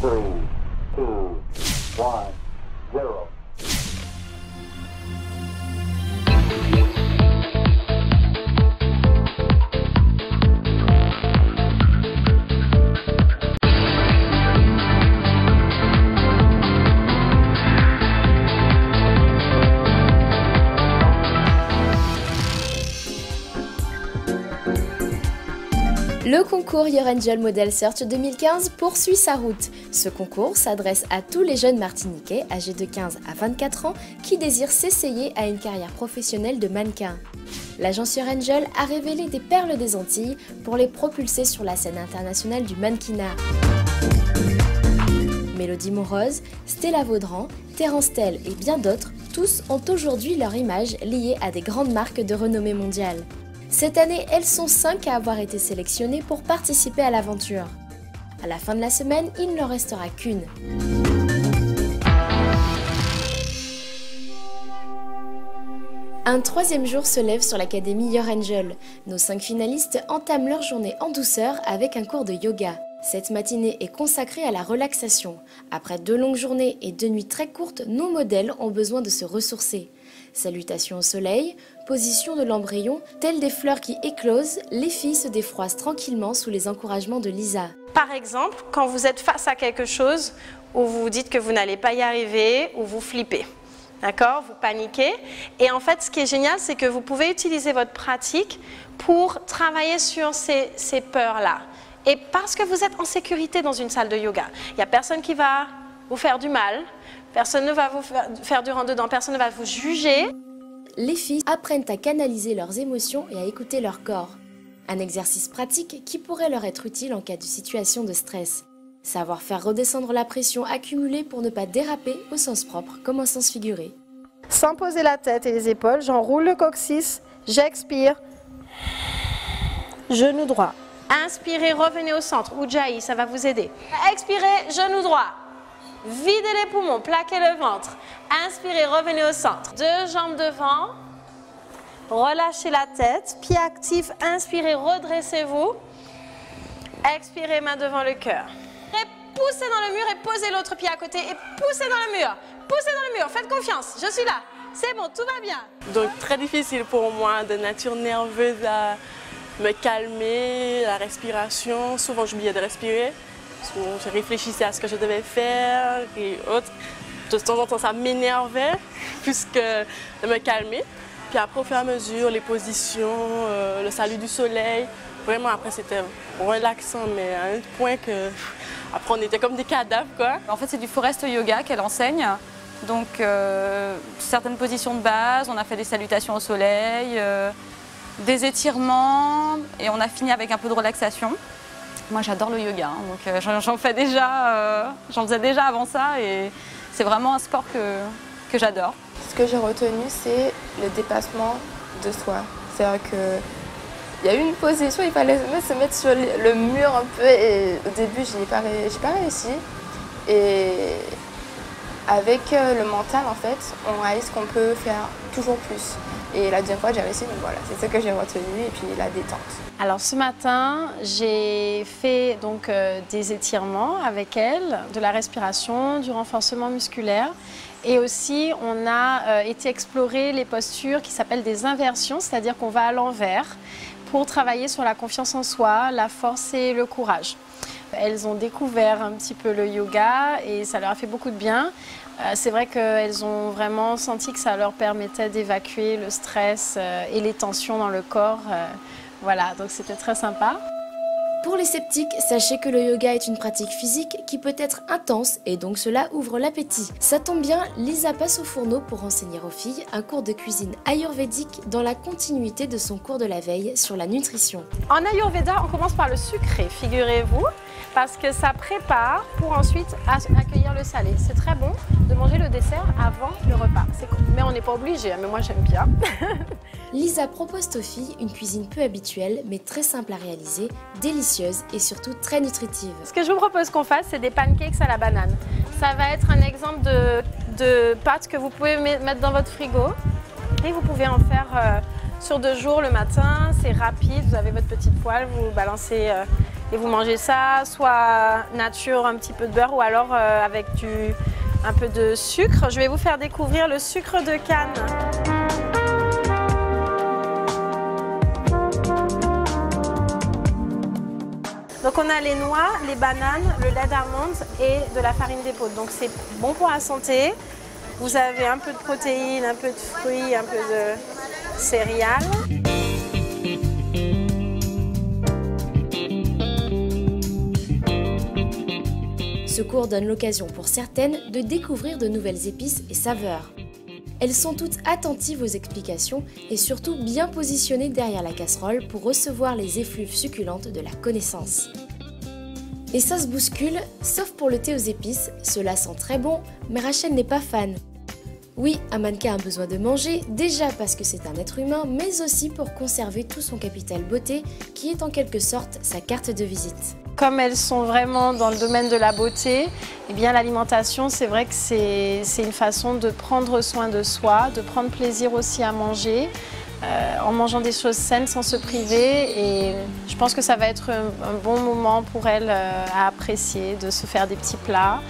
3, 2, 1, 0. Le concours Your Angel Model Search 2015 poursuit sa route. Ce concours s'adresse à tous les jeunes martiniquais âgés de 15 à 24 ans qui désirent s'essayer à une carrière professionnelle de mannequin. L'agence Your Angel a révélé des perles des Antilles pour les propulser sur la scène internationale du mannequinat. Mélodie Monrose, Stella Vaudran, Terence Tell et bien d'autres, tous ont aujourd'hui leur image liée à des grandes marques de renommée mondiale. Cette année, elles sont 5 à avoir été sélectionnées pour participer à l'aventure. À la fin de la semaine, il ne leur restera qu'une. Un troisième jour se lève sur l'Académie Your Angel. Nos 5 finalistes entament leur journée en douceur avec un cours de yoga. Cette matinée est consacrée à la relaxation. Après 2 longues journées et 2 nuits très courtes, nos modèles ont besoin de se ressourcer. Salutations au soleil, position de l'embryon, telles des fleurs qui éclosent, les filles se défroissent tranquillement sous les encouragements de Lisa. Par exemple, quand vous êtes face à quelque chose où vous vous dites que vous n'allez pas y arriver, ou vous flippez, d'accord, vous paniquez. Et en fait, ce qui est génial, c'est que vous pouvez utiliser votre pratique pour travailler sur ces peurs-là. Et parce que vous êtes en sécurité dans une salle de yoga, il n'y a personne qui va vous faire du mal, personne ne va vous faire du rentre-dedans, personne ne va vous juger. Les filles apprennent à canaliser leurs émotions et à écouter leur corps. Un exercice pratique qui pourrait leur être utile en cas de situation de stress. Savoir faire redescendre la pression accumulée pour ne pas déraper au sens propre comme au sens figuré. Sans poser la tête et les épaules, j'enroule le coccyx, j'expire, genou droit. Inspirez, revenez au centre, Ujjayi, ça va vous aider. Expirez, genou droit. Videz les poumons, plaquez le ventre. Inspirez, revenez au centre. 2 jambes devant. Relâchez la tête. Pied actif, inspirez, redressez-vous. Expirez, main devant le cœur. Et poussez dans le mur et posez l'autre pied à côté et poussez dans le mur. Poussez dans le mur, faites confiance, je suis là. C'est bon, tout va bien. Donc très difficile pour moi, de nature nerveuse à me calmer, la respiration. Souvent j'oubliais de respirer. Je réfléchissais à ce que je devais faire et autres. De temps en temps, ça m'énervait plus que de me calmer. Puis après, au fur et à mesure, les positions, le salut du soleil, vraiment après, c'était relaxant, mais à un point que après, on était comme des cadavres, quoi. En fait, c'est du forest yoga qu'elle enseigne. Donc, certaines positions de base, on a fait des salutations au soleil, des étirements, et on a fini avec un peu de relaxation. Moi, j'adore le yoga, hein, donc j'en faisais déjà avant ça, et c'est vraiment un sport que j'adore. Ce que j'ai retenu, c'est le dépassement de soi. C'est-à-dire qu'il y a eu une position, il fallait se mettre sur le mur un peu, et au début, je n'ai pas réussi. Et avec le mental, en fait, on réalise qu'on peut faire toujours plus. Et la deuxième fois, j'ai réussi, donc voilà, c'est ce que j'ai retenu, et puis la détente. Alors ce matin, j'ai fait donc des étirements avec elle, de la respiration, du renforcement musculaire. Et aussi, on a été explorer les postures qui s'appellent des inversions, c'est-à-dire qu'on va à l'envers pour travailler sur la confiance en soi, la force et le courage. Elles ont découvert un petit peu le yoga et ça leur a fait beaucoup de bien. C'est vrai qu'elles ont vraiment senti que ça leur permettait d'évacuer le stress et les tensions dans le corps. Voilà, donc c'était très sympa. Pour les sceptiques, sachez que le yoga est une pratique physique qui peut être intense et donc cela ouvre l'appétit. Ça tombe bien, Lisa passe au fourneau pour enseigner aux filles un cours de cuisine ayurvédique dans la continuité de son cours de la veille sur la nutrition. En ayurveda, on commence par le sucré, figurez-vous, parce que ça prépare pour ensuite accueillir le salé. C'est très bon de manger le dessert avant le repas. C'est cool. Mais on n'est pas obligé, mais moi j'aime bien. Lisa propose aux filles une cuisine peu habituelle mais très simple à réaliser, délicieuse et surtout très nutritive. Ce que je vous propose qu'on fasse, c'est des pancakes à la banane. Ça va être un exemple de pâte que vous pouvez mettre dans votre frigo et vous pouvez en faire sur 2 jours le matin. C'est rapide, vous avez votre petite poêle, vous balancez Et vous mangez ça, soit nature, un petit peu de beurre, ou alors avec un peu de sucre. Je vais vous faire découvrir le sucre de canne. Donc on a les noix, les bananes, le lait d'amande et de la farine d'épaule. Donc c'est bon pour la santé. Vous avez un peu de protéines, un peu de fruits, un peu de céréales. Ce cours donne l'occasion pour certaines de découvrir de nouvelles épices et saveurs. Elles sont toutes attentives aux explications et surtout bien positionnées derrière la casserole pour recevoir les effluves succulentes de la connaissance. Et ça se bouscule, sauf pour le thé aux épices, cela sent très bon, mais Rachel n'est pas fan. Oui, un mannequin a besoin de manger, déjà parce que c'est un être humain, mais aussi pour conserver tout son capital beauté, qui est en quelque sorte sa carte de visite. Comme elles sont vraiment dans le domaine de la beauté, eh bien l'alimentation, c'est vrai que c'est une façon de prendre soin de soi, de prendre plaisir aussi à manger, en mangeant des choses saines sans se priver. Et je pense que ça va être un bon moment pour elles à apprécier, de se faire des petits plats.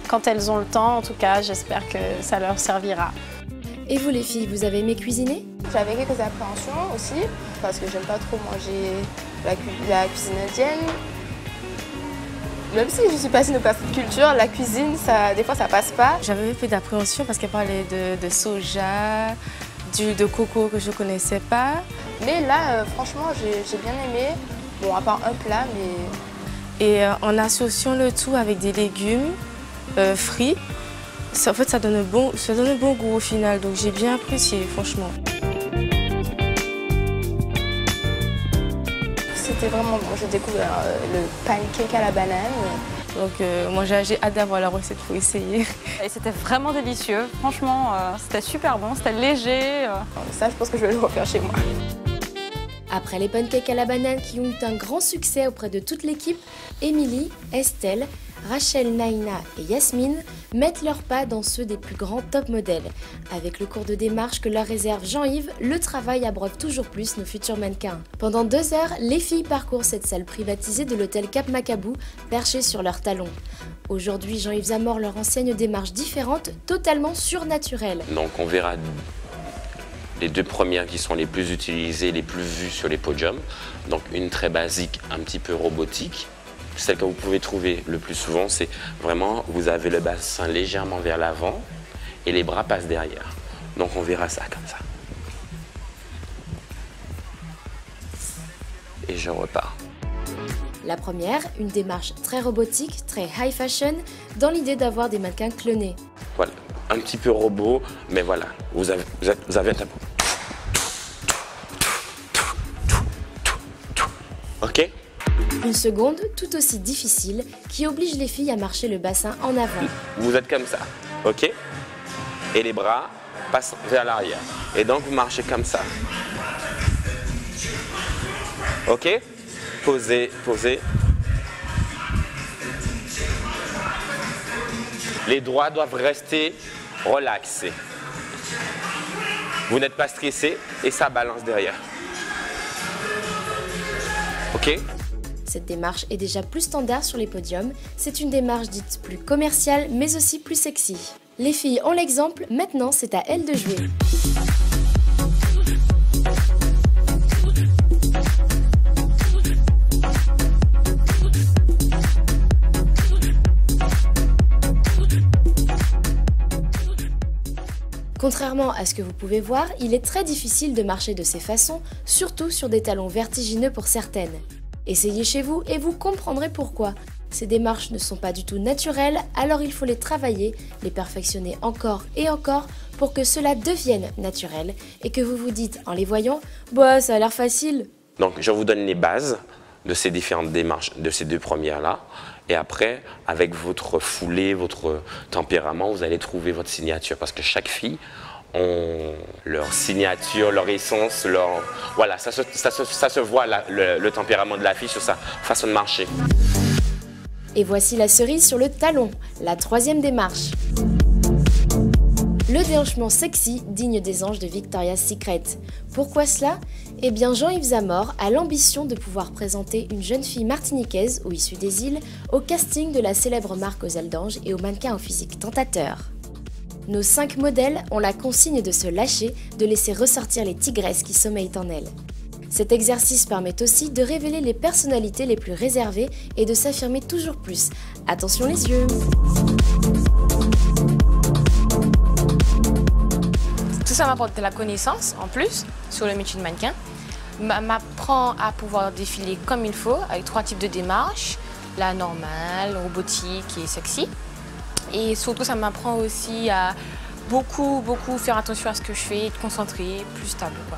Quand elles ont le temps, en tout cas, j'espère que ça leur servira. Et vous les filles, vous avez aimé cuisiner? J'avais quelques appréhensions aussi, parce que j'aime pas trop manger la cuisine indienne. Même si je suis passionnée par cette culture, la cuisine, des fois ça passe pas. J'avais un peu d'appréhension parce qu'elle parlait de soja, d'huile de coco que je connaissais pas. Mais là, franchement, j'ai bien aimé. Bon, à part un plat, mais... Et en associant le tout avec des légumes frits, en fait ça donne un bon goût au final, donc j'ai bien apprécié, franchement. C'était vraiment bon. J'ai découvert le pancake à la banane. Donc moi j'ai hâte d'avoir la recette pour essayer. Et c'était vraiment délicieux. Franchement, c'était super bon, c'était léger. Ça, je pense que je vais le refaire chez moi. Après les pancakes à la banane qui ont eu un grand succès auprès de toute l'équipe, Émilie, Estelle, Rachel, Naïna et Yasmine mettent leurs pas dans ceux des plus grands top modèles. Avec le cours de démarche que leur réserve Jean-Yves, le travail abreuve toujours plus nos futurs mannequins. Pendant 2 heures, les filles parcourent cette salle privatisée de l'hôtel Cap Macabou, perchées sur leurs talons. Aujourd'hui, Jean-Yves Zamor leur enseigne des marches différentes, totalement surnaturelles. Donc on verra les 2 premières qui sont les plus utilisées, les plus vues sur les podiums. Donc une très basique, un petit peu robotique. Celle que vous pouvez trouver le plus souvent, c'est vraiment, vous avez le bassin légèrement vers l'avant et les bras passent derrière. Donc on verra ça comme ça. Et je repars. La première, une démarche très robotique, très high fashion, dans l'idée d'avoir des mannequins clonés. Voilà, un petit peu robot, mais voilà, vous avez un tempo. Ok? Une seconde, tout aussi difficile, qui oblige les filles à marcher le bassin en avant. Vous êtes comme ça, ok? Et les bras passent vers l'arrière. Et donc vous marchez comme ça. Ok? Posez, posez. Les doigts doivent rester relaxés. Vous n'êtes pas stressé et ça balance derrière. Ok? Cette démarche est déjà plus standard sur les podiums, c'est une démarche dite plus commerciale mais aussi plus sexy. Les filles ont l'exemple, maintenant c'est à elles de jouer. Contrairement à ce que vous pouvez voir, il est très difficile de marcher de ces façons, surtout sur des talons vertigineux pour certaines. Essayez chez vous et vous comprendrez pourquoi. Ces démarches ne sont pas du tout naturelles, alors il faut les travailler, les perfectionner encore et encore pour que cela devienne naturel et que vous vous dites en les voyant « Bah, ça a l'air facile ». Donc je vous donne les bases de ces différentes démarches, de ces 2 premières-là. Et après, avec votre foulée, votre tempérament, vous allez trouver votre signature. Parce que chaque fille ont leur signature, leur essence, voilà, ça se voit là, le tempérament de la fille sur sa façon de marcher. Et voici la cerise sur le talon, la 3e démarche. Le Le déhanchement sexy digne des anges de Victoria's Secret. Pourquoi cela? Eh bien Jean-Yves Zamor a l'ambition de pouvoir présenter une jeune fille martiniquaise ou issue des îles au casting de la célèbre marque aux ailes d'ange et aux mannequins au physique tentateur. Nos 5 modèles ont la consigne de se lâcher, de laisser ressortir les tigresses qui sommeillent en elles. Cet exercice permet aussi de révéler les personnalités les plus réservées et de s'affirmer toujours plus. Attention les yeux! Tout ça m'apporte de la connaissance en plus sur le métier de mannequin. M'apprend à pouvoir défiler comme il faut avec 3 types de démarches, la normale, robotique et sexy. Et surtout ça m'apprend aussi à beaucoup faire attention à ce que je fais, être concentrée, plus stable, quoi.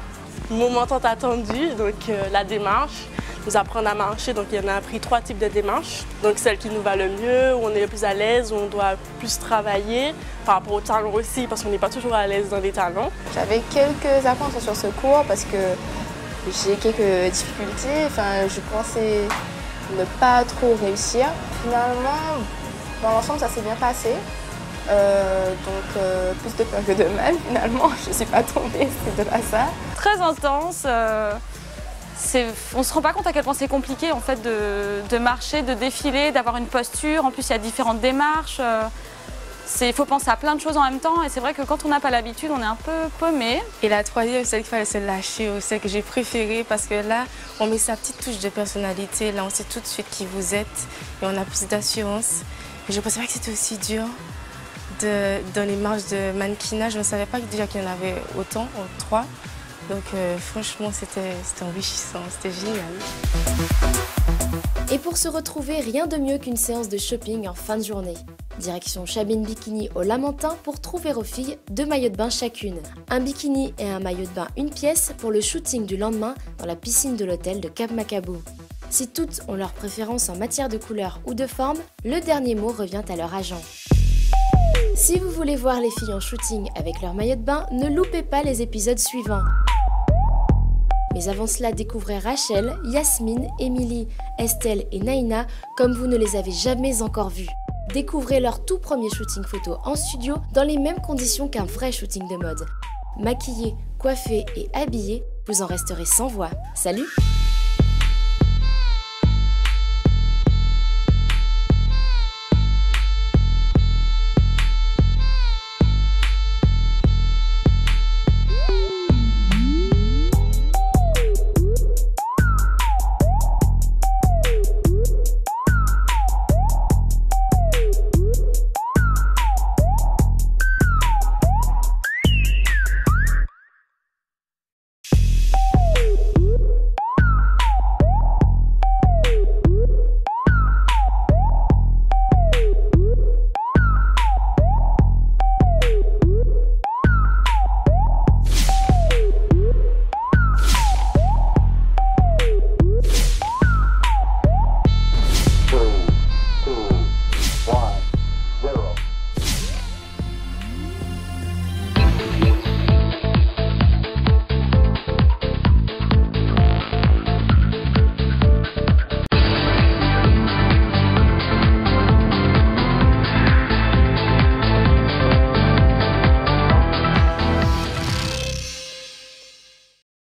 Moment tant attendu, donc la démarche, nous apprendre à marcher, donc il y en a appris 3 types de démarches. Donc celle qui nous va le mieux, où on est le plus à l'aise, où on doit plus travailler, par rapport aux talons aussi, parce qu'on n'est pas toujours à l'aise dans les talons. J'avais quelques appréhensions sur ce cours parce que j'ai quelques difficultés, je pensais ne pas trop réussir. Finalement, dans l'ensemble, ça s'est bien passé. Plus de peur que de mal, finalement, je ne suis pas tombée, c'était de ça. Très intense, on ne se rend pas compte à quel point c'est compliqué en fait, de marcher, de défiler, d'avoir une posture. En plus, il y a différentes démarches. Il faut penser à plein de choses en même temps et c'est vrai que quand on n'a pas l'habitude, on est un peu paumé. Et la troisième, celle qu'il fallait se lâcher, celle que j'ai préférée parce que là, on met sa petite touche de personnalité, là on sait tout de suite qui vous êtes et on a plus d'assurance. Mais je ne pensais pas que c'était aussi dur dans les marches de mannequinat. Je ne savais pas déjà qu'il y en avait autant, 3. Donc franchement, c'était enrichissant, c'était génial. Et pour se retrouver, rien de mieux qu'une séance de shopping en fin de journée. Direction Chabine Bikini au Lamentin pour trouver aux filles 2 maillots de bain chacune. Un bikini et un maillot de bain une pièce pour le shooting du lendemain dans la piscine de l'hôtel de Cap Macabou. Si toutes ont leur préférence en matière de couleur ou de forme, le dernier mot revient à leur agent. Si vous voulez voir les filles en shooting avec leur maillot de bain, ne loupez pas les épisodes suivants. Mais avant cela, découvrez Rachel, Yasmine, Émilie, Estelle et Naïna comme vous ne les avez jamais encore vues. Découvrez leur tout premier shooting photo en studio dans les mêmes conditions qu'un vrai shooting de mode. Maquillés, coiffés et habillés, vous en resterez sans voix. Salut!